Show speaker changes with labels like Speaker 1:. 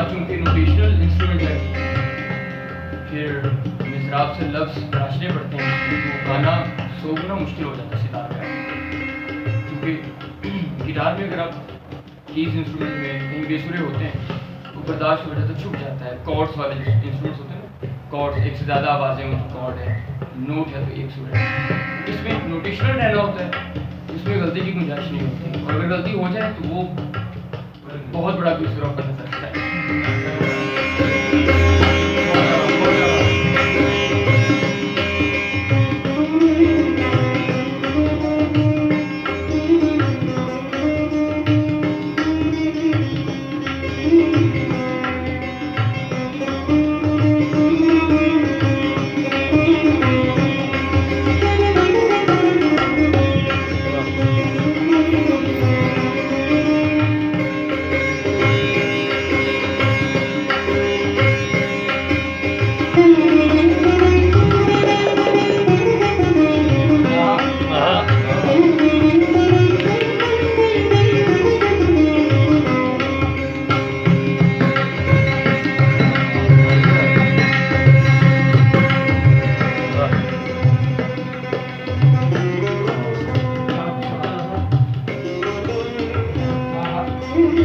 Speaker 1: क्योंकि notional instrument है, फिर मिसराब से लफ्ज़ तराशने पड़ते हैं, तो गाना सोचना मुश्किल हो जाता है सितार पे। क्योंकि गिटार में अगर आप कीज इंस्ट्रूमेंट में कहीं बेसुरे होते हैं तो बर्दाश्त हो जाता है, छुप जाता है। कॉर्ड्स वाले इंस्ट्रूमेंट्स होते हैं, कॉर्ड्स एक से ज़्यादा आवाज़ें हो तो कॉर्ड है, नोट है तो एक सुर है। इसमें नोटेशनल रहना होता है, इसमें गलती की गुंजाइश नहीं होती, और अगर गलती हो जाए तो वो बहुत बड़ा बेसुरा नजर आता है।